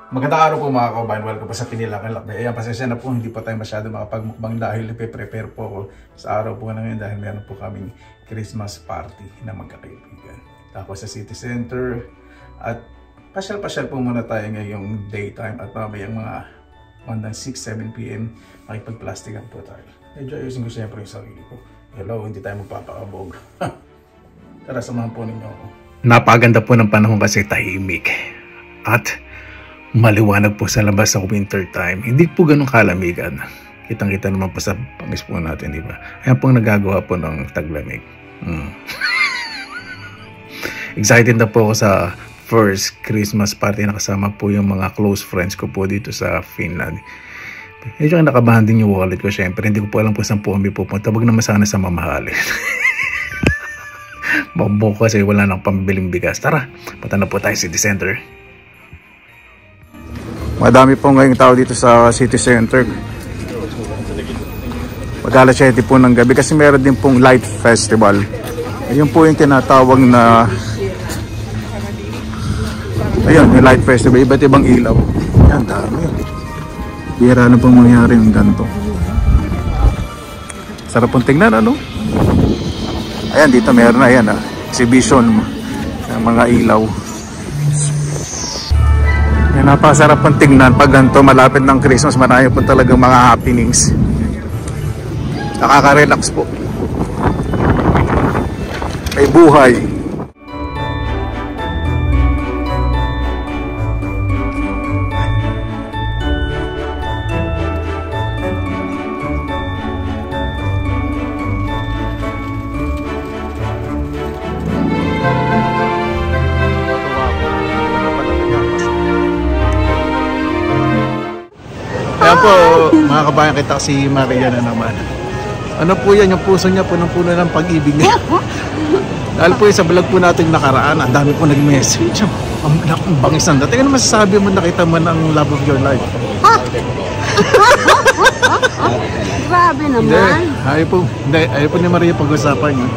Magandang araw po mga kabayan, welcome po sa Pinilakan Lakbay. Ayan, pasensya na po, hindi po tayo masyado makapagmukbang dahil ipe-prepare po ako sa araw po na ngayon dahil meron po kaming Christmas party na magkakaibigan. Tapos sa City Center at pasyal-pasyal po muna tayo ngayong daytime at mamayang mga bandang 6-7 PM makipagplastikan po tayo. Medyo ayusin ko siyempre yung sarili ko. Hello, hindi tayo magpapakabog. Tara, samahan po ninyo ako. Napaganda po ng panahon kasi tahimik at maliwanag po sa labas sa winter time. Hindi po ganun kalamigan. Kitang-kita naman po sa pangis po natin, di ba? Ayan pong nagagawa po ng taglamig. Excited na po ako sa first Christmas party na kasama po yung mga close friends ko po dito sa Finland. Medyo nakabahan din yung wallet ko, syempre. Hindi ko po alam kung saan po kami pupunta. Wag naman sana sa mamahalin. Mabok kasi wala nang pambiling bigas. Tara, punta na po tayo sa City Center. Madami po ngayong tao dito sa City Center. Mag-alas 7 po ng gabi kasi meron din pong light festival. Ayun po yung tinatawag na ayun, yung light festival. Iba't ibang ilaw. Yan, dami. Bira na pong mangyari yung ganito. Sarap pong tingnan, ano? Ayan, dito meron na, ayan, exhibition ng mga ilaw. Napakasarap pang tingnan pag ganito malapit ng Christmas. Marami po talagang mga happenings. Nakaka-relax po. May buhay. Ayan po, mga kabayan, kita si Maria na naman. Ano po yan, yung puso niya punong-puno ng pag-ibig niya. Dahil po sa vlog po natin nakaraan, ang dami po nag-message. Ang bangis ang dating. Ano masasabi mo, nakita mo ng love of your life? Grabe naman. Ayaw po ni Maria pag-usapan niya.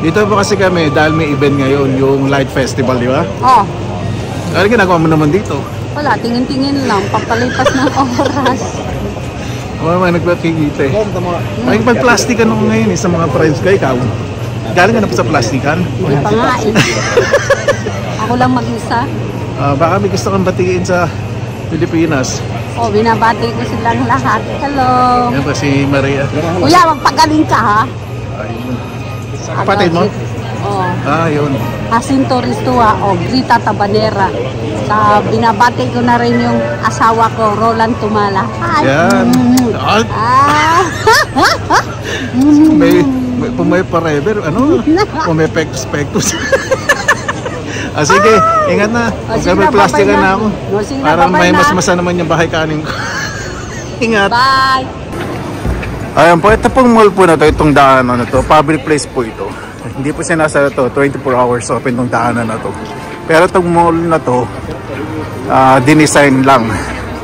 Dito po kasi kami, dahil may event ngayon, yung Light Festival, di ba? Oh. Ano ginagawa mo naman dito? Wala, tingin-tingin lang, papalipas ng oras. Oo naman, nagpakikita eh. Ay, pag-plastikan ako ngayon sa mga friends ko, ikaw. Galing ka na po sa plastikan? Hindi pa nga eh. Ako lang mag-isa. Baka may gusto kang batiin sa Pilipinas. Oh, binabati ko silang lahat. Hello. Yan po si Maria. Kuya, magpagaling ka ha. Ayun. Kapatid mo? Oo. Yun. Jacinto Ristua o Grita Tabanera. Binabati ko na rin yung asawa ko, Roland Tumala. Hi. Yan. May forever, ano? May pektus-pektus. Sige, ingat na. Huwag may plastikan na ako. Parang may mas-masa naman yung bahay kanin ko. Ingat. Bye. Ayan po, ito pong mall po na to, itong daanan na to. Public place po ito. Hindi po sinasa to, 24 hours open itong daanan na to. Pero itong mall na to, dinesign lang.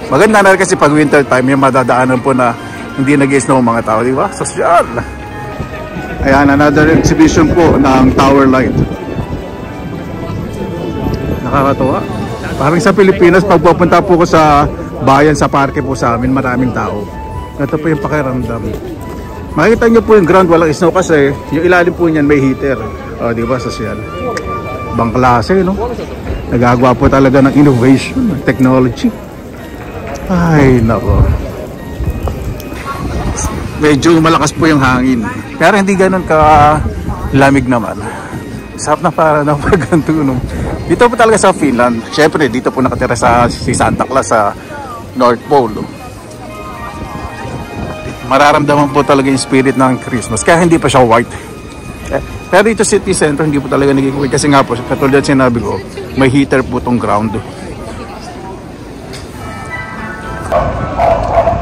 Maganda na kasi pag winter time, yung madadaanan po na hindi nag-snow mga tao, di ba? Social. Ayan, another exhibition po ng Tower Light. Nakakatawa. Parang sa Pilipinas, pag pupunta po ko sa bayan, sa parke po sa amin, maraming tao. Ito po yung pakiramdam. Makikita nyo po yung ground, walang snow kasi yung ilalim po niyan may heater. O, di ba? Social. Ibang klase, no? Nagagawa po talaga ng innovation, ng technology. Ay, nako. Medyo malakas po yung hangin. Pero hindi ganun ka lamig naman. Sarap na para na pagganto, no? Dito po talaga sa Finland. Siyempre, dito po nakatira si Santa Claus sa North Pole. Mararamdaman po talaga yung spirit ng Christmas. Kaya hindi pa siya white. Pero dito City Center, hindi po talaga naging white. Kasi nga po, katulad sinabi ko, may heater po tong ground.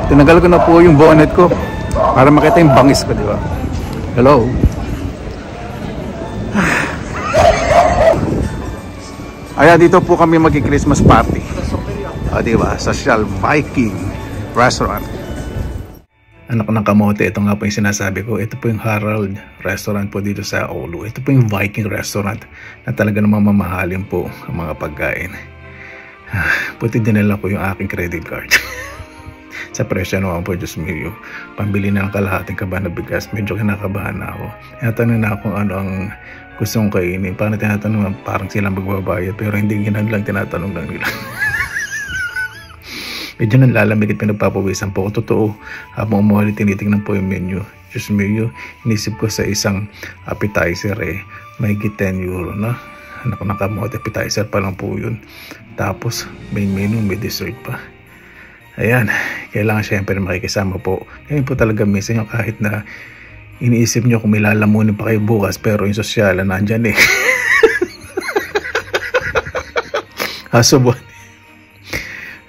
Tinagal ko na po yung bonnet ko para makita yung bangis ko, di ba? Hello? Ayan, dito po kami mag-Christmas party. Di ba? Social Viking Restaurant. Anak ng kamote, ito nga po yung sinasabi ko. Ito po yung Harald Restaurant po dito sa Oulu. Ito po yung Viking Restaurant na talaga namang mamahalin po ang mga pagkain. Buti dinala ko yung aking credit card. Sa presyo naman po, Diyos mio, pambili na ng kalahating kaban na bigas, medyo kinakabahan na ako. Tinatanong na ako ano ang gusto kong kainin. Parang tinatanong, parang silang magbabayad, pero hindi ginaglang, tinatanong lang nila. Medyo nanlalamig at pinagpapawisan po ko. Totoo, habang umuhali, tinitingnan po yung menu. Diyos mio, inisip ko sa isang appetizer may 10 euro na. Nakamuhat appetizer pa lang po yun. Tapos main menu, may dessert pa. Ayan, kailangan syempre makikisama po. Ngayon po talaga minsan yung kahit na iniisip nyo kung may lalamunin pa kayo bukas, pero yung sosyal na nandyan Hasubuan.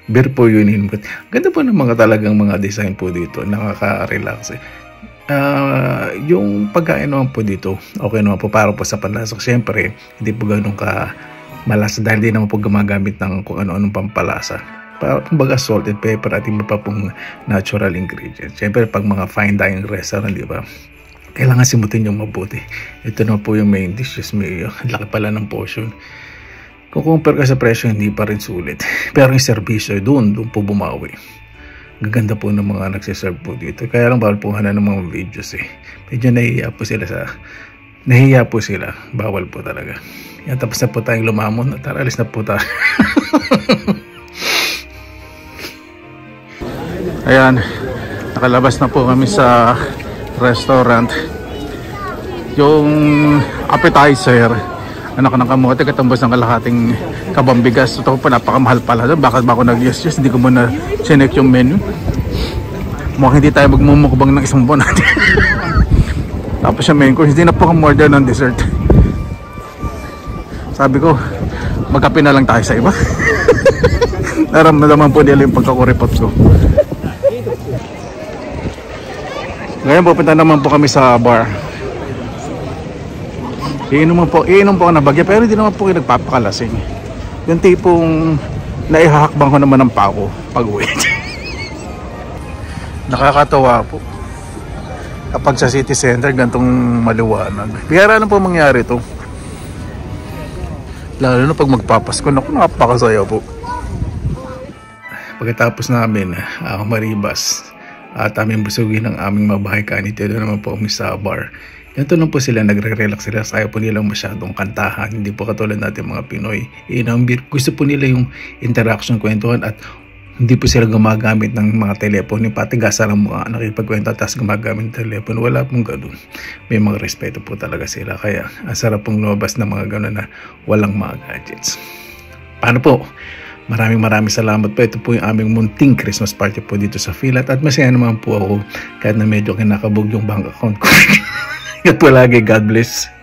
Beer po yun. Ganda po ng mga talagang mga design po dito. Nakaka-relax yung pagkain naman po dito, okay naman po para po sa panlasa. Siyempre, hindi po ganun ka malasa dahil di naman po gumagamit ng kung ano-anong pampalasa. Kumbaga salt and pepper at iba pa pong natural ingredients. Siyempre, pag mga fine dining restaurant, di ba? Kailangan simutin yung mabuti. Ito na po yung main dish. Ang laki pala ng portion. Kung compare ka sa presyo, hindi pa rin sulit. Pero yung servisyo, doon po bumawi. Gaganda po ng mga nagsiserve po dito. Kaya lang bawal po ng mga videos Medyo nahihiya po sila. Bawal po talaga. Yan, tapos na po tayong lumamon. Tara, alis na po tayo. Ayan, nakalabas na po kami sa restaurant. Yung appetizer, anak ng kamote, katambos ng kalahating kabambigas. Ito po, napakamahal pala. Bakit ba ako nag-yes? Hindi ko muna chinek yung menu. Mukhang hindi tayo magmumukbang ng isang buwan natin. Tapos yung main course, hindi na po kamorder ng dessert. Sabi ko, magkape na lang tayo sa iba. Naramdaman po nila yung pagkakuripot ko. Ngayon pupunta naman po kami sa bar. Iinom po ako na bagya, pero hindi naman po kayo nagpapakalasing. Yung tipong naihahakbang ko naman ng pako pag uwi. Nakakatawa po kapag sa city center gantong maliwanag. Bihira na po mangyari to, lalo na pag magpapasko. Napakasaya po. Pagkatapos namin maribas at aming busugin ng aming mabahay kanito, doon naman po kami sa bar. Ito lang po sila, nagre-relax sila. Ayaw po nilang masyadong kantahan. Hindi po katulad natin mga Pinoy. Gusto po nila yung interaction, kwentuhan, at hindi po sila gumagamit ng mga telepono. Patigasan ang mga nakipagkwento at gumagamit ng telepono. Wala pong ganun. May mga respeto po talaga sila. Kaya ang sarap pong lumabas ng mga ganun na walang mga gadgets. Paano po? Maraming salamat po. Ito po yung aming munting Christmas party po dito sa Filat. At masaya naman po ako kahit na medyo kinakabog yung bank account ko. Ingat po lagi. God bless.